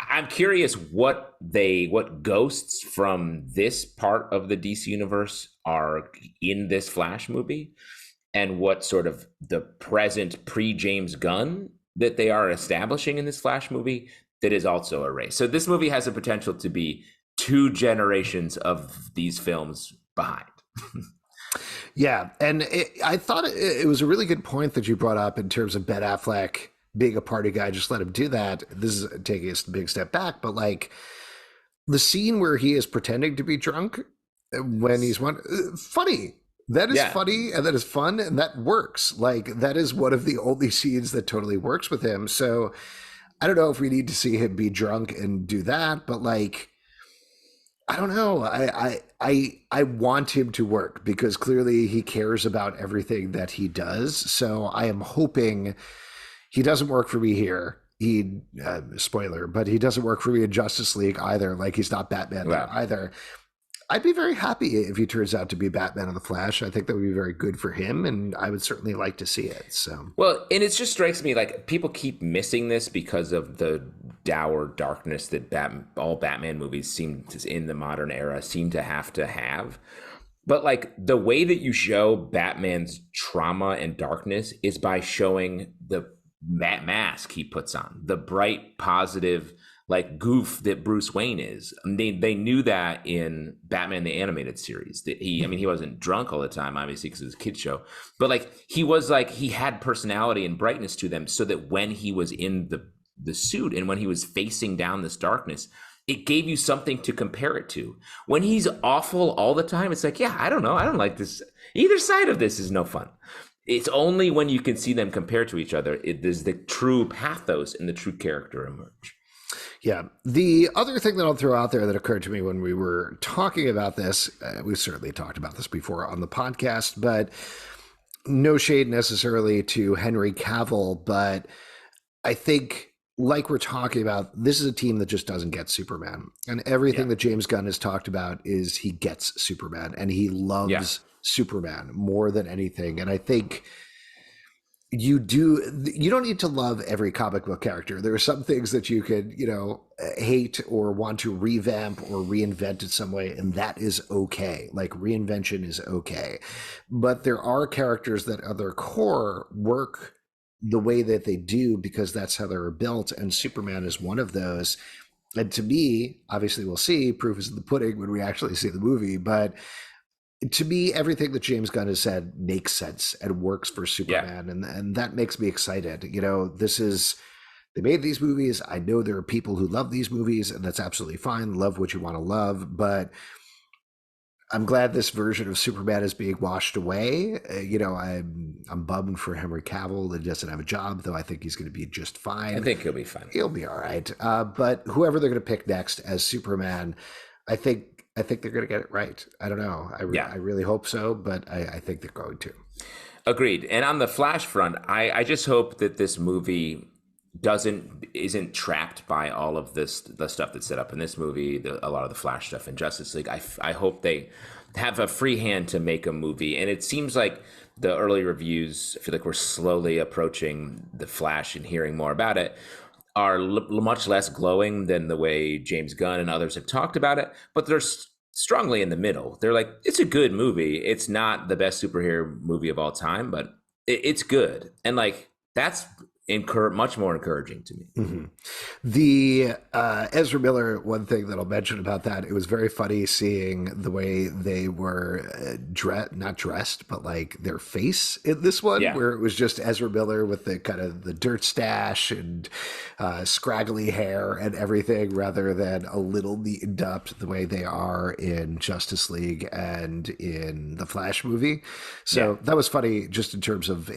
I'm curious what ghosts from this part of the DC universe are in this Flash movie and what sort of the present pre-James Gunn that they are establishing in this Flash movie that is also erased. So this movie has the potential to be 2 generations of these films behind. Yeah. And I thought it was a really good point that you brought up in terms of Ben Affleck being a party guy. Just let him do that. This is taking a big step back, but like the scene where he is pretending to be drunk when he's funny. That is funny and that is fun and that works. Like that is one of the only scenes that totally works with him. So I don't know if we need to see him be drunk and do that, but like, I don't know. I want him to work because clearly he cares about everything that he does. So I am hoping he doesn't work for me here. Spoiler, but he doesn't work for me in Justice League either. Like he's not Batman there either. I'd be very happy if he turns out to be Batman in the Flash. I think that would be very good for him, and I would certainly like to see it. So well, and it just strikes me like people keep missing this because of the dour darkness that all Batman movies in the modern era seem to have. But like the way that you show Batman's trauma and darkness is by showing the mask he puts on, the bright, positive, like goof that Bruce Wayne is. They knew that in Batman the Animated Series. That he wasn't drunk all the time, obviously, because it was a kid's show. But like he had personality and brightness to them, so that when he was in the suit and when he was facing down this darkness, it gave you something to compare it to. When he's awful all the time, it's like, yeah, I don't know. I don't like this. Either side of this is no fun. It's only when you can see them compared to each other, does the true pathos and the true character emerge. Yeah. The other thing that I'll throw out there that occurred to me when we were talking about this, we certainly talked about this before on the podcast, but no shade necessarily to Henry Cavill, but I think, like we're talking about, this is a team that just doesn't get Superman. And everything that James Gunn has talked about is he gets Superman, and he loves Superman more than anything. And I think you don't need to love every comic book character. There are some things that you could, hate or want to revamp or reinvent in some way, and that is okay. Like, reinvention is okay. But there are characters that at their core work the way that they do because that's how they're built, and Superman is one of those. And to me, obviously we'll see, proof is in the pudding when we actually see the movie, but to me, everything that James Gunn has said makes sense and works for Superman, and that makes me excited. They made these movies. I know there are people who love these movies, and that's absolutely fine. Love what you want to love, but I'm glad this version of Superman is being washed away. I'm bummed for Henry Cavill that he doesn't have a job, though I think he's going to be just fine. I think he'll be fine. He'll be all right. But whoever they're going to pick next as Superman, I think they're going to get it right. I don't know. I really hope so, but I think they're going to. Agreed. And on the Flash front, I just hope that this movie isn't trapped by all of the stuff that's set up in this movie, a lot of the Flash stuff in Justice League. I hope they have a free hand to make a movie. And it seems like the early reviews, I feel like we're slowly approaching the Flash and hearing more about it, are much less glowing than the way James Gunn and others have talked about it, but they're strongly in the middle. They're like, it's a good movie. It's not the best superhero movie of all time, but it's good. And like, that's much more encouraging to me. Mm-hmm. The Ezra Miller, one thing that I'll mention about that, it was very funny seeing the way they were not dressed, but like their face in this one, where it was just Ezra Miller with the kind of the dirt stash and scraggly hair and everything, rather than a little neatened up the way they are in Justice League and in the Flash movie. So that was funny, just in terms of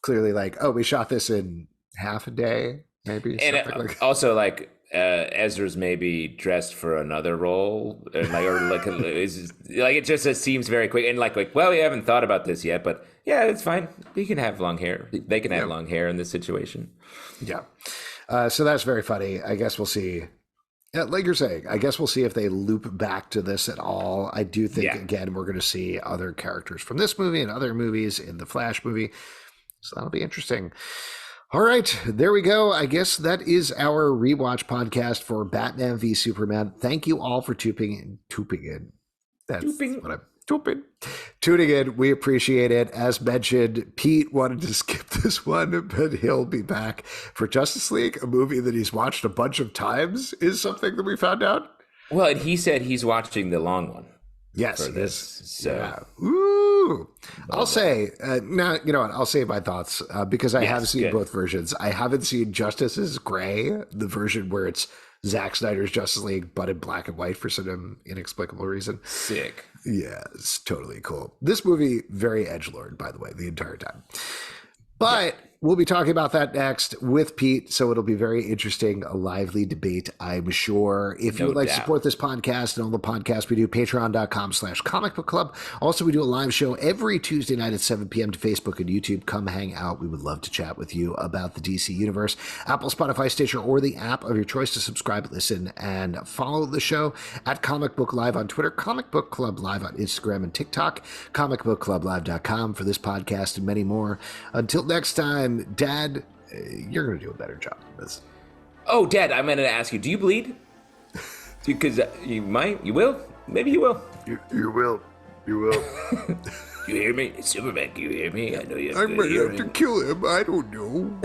clearly like, oh, we shot this in half a day, maybe. And also like Ezra's maybe dressed for another role, it just seems very quick. And like, well, we haven't thought about this yet, but yeah, it's fine. He can have long hair. They can have long hair in this situation. Yeah. So that's very funny. I guess we'll see. Yeah, like you're saying, I guess we'll see if they loop back to this at all. I do think, again, we're going to see other characters from this movie and other movies in the Flash movie. So that'll be interesting. All right, there we go. I guess that is our rewatch podcast for Batman v Superman. Thank you all for tuning in. Tuning in. We appreciate it. As mentioned, Pete wanted to skip this one, but he'll be back for Justice League, a movie that he's watched a bunch of times, is something that we found out. Well, and he said he's watching the long one. Yes, for this. So. Yeah. Ooh. I'll say, now, you know what? I'll say my thoughts because I have seen both versions. I haven't seen Justice is Gray, the version where it's Zack Snyder's Justice League, but in black and white for some inexplicable reason. Sick. Yeah, it's totally cool. This movie, very edgelord, by the way, the entire time. But we'll be talking about that next with Pete, so it'll be very interesting, a lively debate, I'm sure. If you would like to support this podcast and all the podcasts we do, patreon.com/Comic Book Club. Also, we do a live show every Tuesday night at 7 p.m. to Facebook and YouTube. Come hang out. We would love to chat with you about the DC Universe. Apple, Spotify, Stitcher, or the app of your choice to subscribe, listen, and follow the show at Comic Book Live on Twitter, Comic Book Club Live on Instagram and TikTok, comicbookclublive.com for this podcast and many more. Until next time, Dad, you're going to do a better job of this. Oh, Dad, I'm going to ask you, do you bleed? Because you might, you will, maybe you will. You will. You will. You hear me? Superman, can you hear me? I know you have I might have to kill him. I don't know.